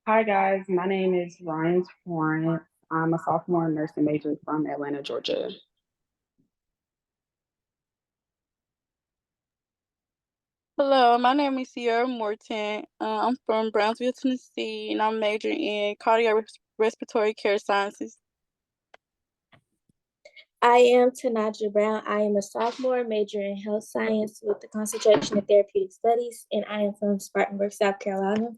Hi guys, my name is Ryan Torrance. I'm a sophomore nursing major from Atlanta, Georgia. Hello, my name is Sierra Morton. I'm from Brownsville, Tennessee, and I'm majoring in cardiac respiratory care sciences. I am Tanaja Brown. I am a sophomore major in health science with the concentration in therapeutic studies, and I am from Spartanburg, South Carolina.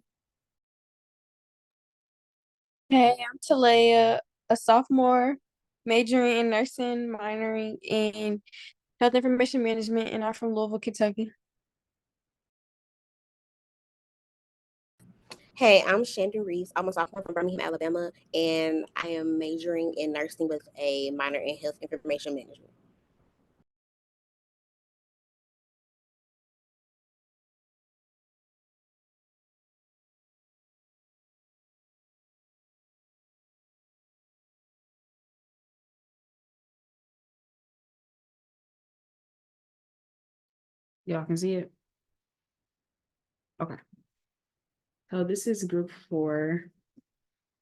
Hey, I'm Talaya, a sophomore, majoring in nursing, minoring in health information management, and I'm from Louisville, Kentucky. Hey, I'm Shandon Reeves. I'm a sophomore from Birmingham, Alabama, and I am majoring in nursing with a minor in health information management. Y'all can see it? Okay. So this is group 4.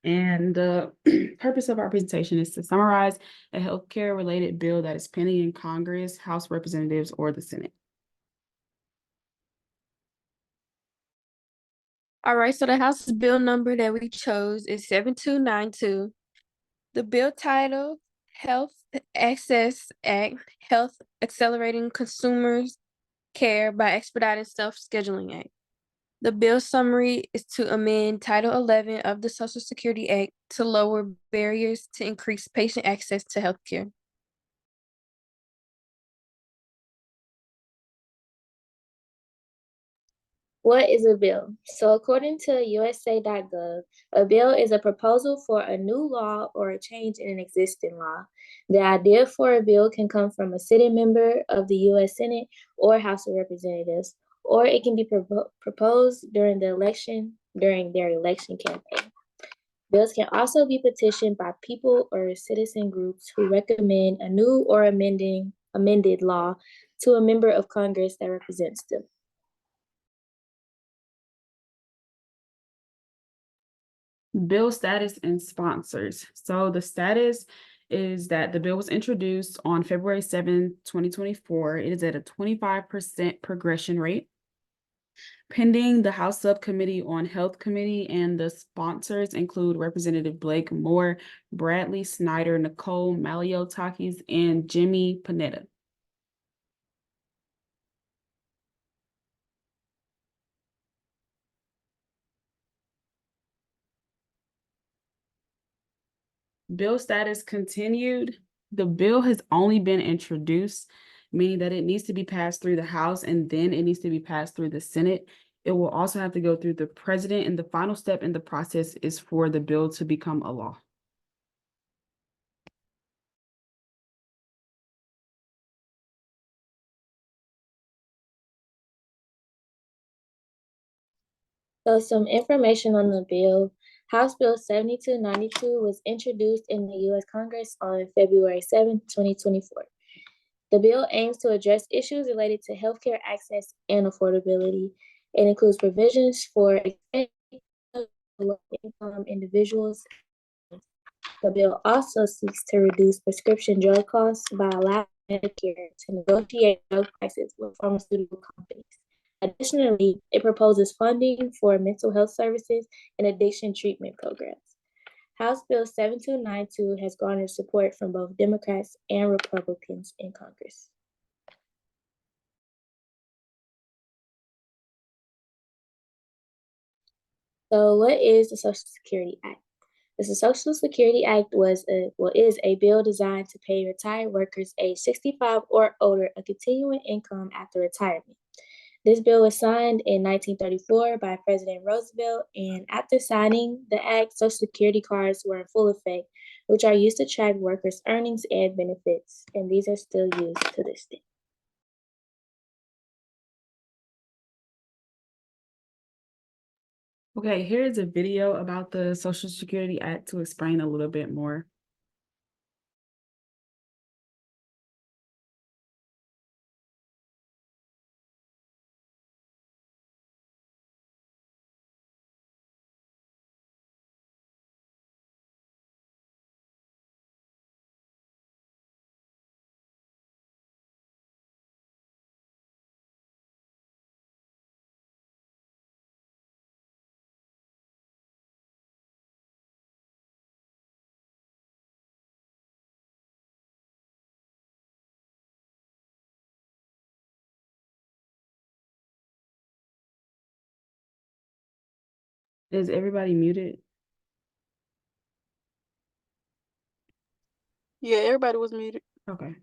And the purpose of our presentation is to summarize a healthcare related bill that is pending in Congress, House of Representatives, or the Senate. All right, so the House bill number that we chose is 7292. The bill title, Health Access Act, Health Accelerating Consumers Care by Expedited Self-Scheduling Act. The bill summary is to amend Title 11 of the Social Security Act to lower barriers to increase patient access to healthcare. What is a bill? So, according to USA.gov, a bill is a proposal for a new law or a change in an existing law. The idea for a bill can come from a sitting member of the U.S. Senate or House of Representatives, or it can be proposed during their election campaign. Bills can also be petitioned by people or citizen groups who recommend a new or amended law to a member of Congress that represents them. Bill status and sponsors. So the status is that the bill was introduced on February 7, 2024. It is at a 25% progression rate. Pending the House Subcommittee on Health Committee, and the sponsors include Representative Blake Moore, Bradley Snyder, Nicole Maliotakis, and Jimmy Panetta. Bill status continued. The bill has only been introduced, meaning that it needs to be passed through the House and then it needs to be passed through the Senate. It will also have to go through the president, and the final step in the process is for the bill to become a law. So, some information on the bill. House Bill 7292 was introduced in the U.S. Congress on February 7, 2024. The bill aims to address issues related to healthcare access and affordability. It includes provisions for low-income individuals. The bill also seeks to reduce prescription drug costs by allowing Medicare to negotiate drug prices with pharmaceutical companies. Additionally, it proposes funding for mental health services and addiction treatment programs. House Bill 7292 has garnered support from both Democrats and Republicans in Congress. So, what is the Social Security Act? The Social Security Act is a bill designed to pay retired workers age 65 or older a continuing income after retirement. This bill was signed in 1934 by President Roosevelt, and after signing the act, Social Security cards were in full effect, which are used to track workers' earnings and benefits, and these are still used to this day. Okay, here's a video about the Social Security Act to explain a little bit more. Is everybody muted? Yeah, everybody was muted. Okay.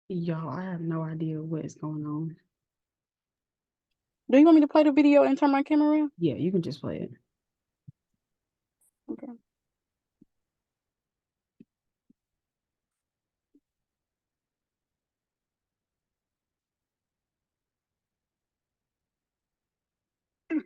Y'all, I have no idea what is going on. Do you want me to play the video and turn my camera around? Yeah, you can just play it. Okay.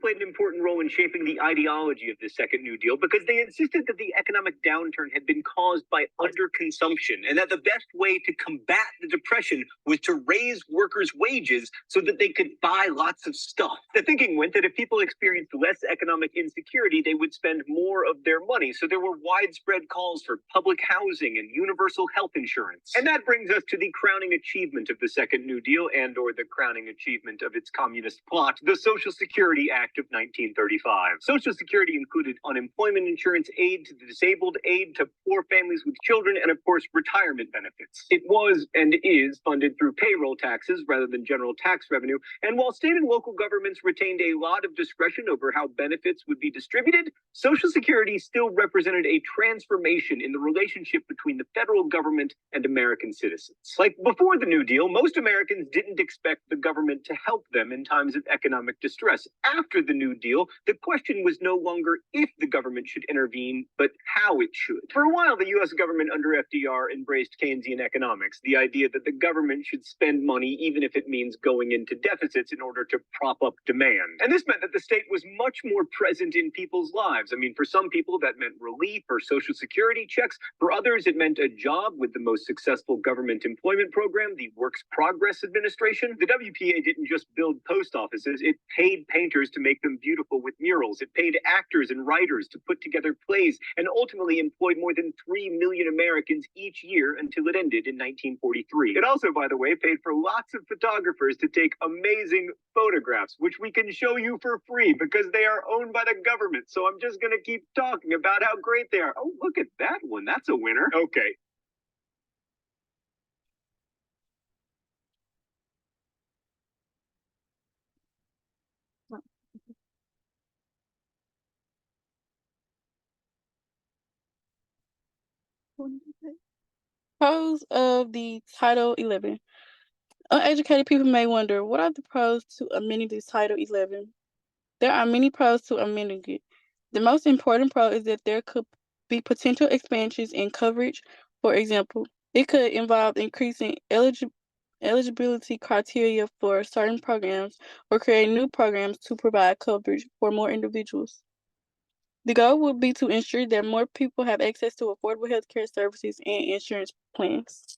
Played an important role in shaping the ideology of the Second New Deal because they insisted that the economic downturn had been caused by underconsumption and that the best way to combat the depression was to raise workers' wages so that they could buy lots of stuff. The thinking went that if people experienced less economic insecurity, they would spend more of their money. So there were widespread calls for public housing and universal health insurance. And that brings us to the crowning achievement of the Second New Deal or the crowning achievement of its communist plot, the Social Security Act of 1935. Social Security included unemployment insurance, aid to the disabled, aid to poor families with children, and of course, retirement benefits. It was and is funded through payroll taxes rather than general tax revenue. And while state and local governments retained a lot of discretion over how benefits would be distributed, Social Security still represented a transformation in the relationship between the federal government and American citizens. Like before the New Deal, most Americans didn't expect the government to help them in times of economic distress. After the New Deal, the question was no longer if the government should intervene, but how it should. For a while, the US government under FDR embraced Keynesian economics, the idea that the government should spend money even if it means going into deficits in order to prop up demand. And this meant that the state was much more present in people's lives. I mean, for some people, that meant relief or social security checks. For others, it meant a job with the most successful government employment program, the Works Progress Administration. The WPA didn't just build post offices, it paid painters to make them beautiful with murals. It paid actors and writers to put together plays and ultimately employed more than 3 million Americans each year until it ended in 1943. It also, by the way, paid for lots of photographers to take amazing photographs, which we can show you for free because they are owned by the government. So I'm just going to keep talking about how great they are. Oh, look at that one. That's a winner. Okay. Pros of the Title 11. Uneducated people may wonder, what are the pros to amending the Title 11? There are many pros to amending it. The most important pro is that there could be potential expansions in coverage. For example, it could involve increasing eligibility criteria for certain programs or create new programs to provide coverage for more individuals. The goal would be to ensure that more people have access to affordable healthcare services and insurance plans.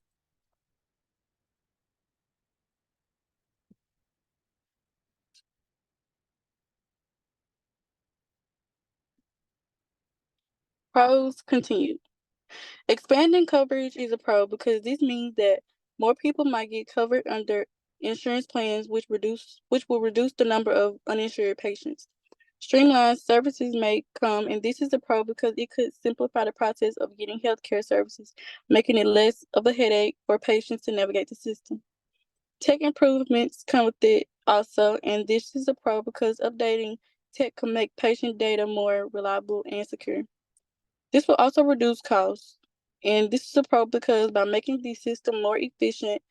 Pros continued. Expanding coverage is a pro because this means that more people might get covered under insurance plans, which will reduce the number of uninsured patients. Streamlined services may come, and this is a pro because it could simplify the process of getting healthcare services, making it less of a headache for patients to navigate the system. Tech improvements come with it also, and this is a pro because updating tech can make patient data more reliable and secure. This will also reduce costs, and this is a pro because by making the system more efficient,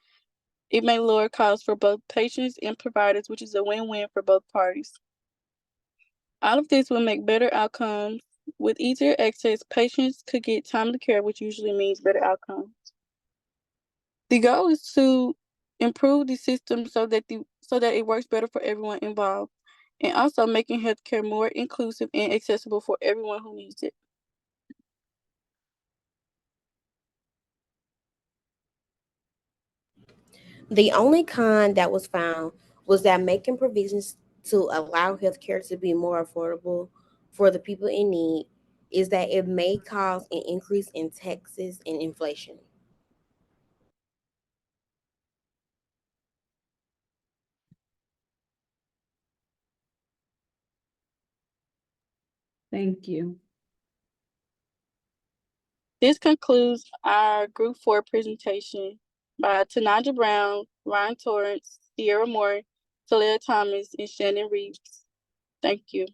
it may lower costs for both patients and providers, which is a win-win for both parties. All of this will make better outcomes. With easier access, patients could get timely care, which usually means better outcomes. The goal is to improve the system so that it works better for everyone involved. and also making healthcare more inclusive and accessible for everyone who needs it. The only con that was found was that making provisions to allow healthcare to be more affordable for the people in need is that it may cause an increase in taxes and inflation. Thank you. This concludes our Group 4 presentation by Tanandra Brown, Ryan Torrance, Sierra Moore, Talia Thomas, and Shannon Reeves. Thank you.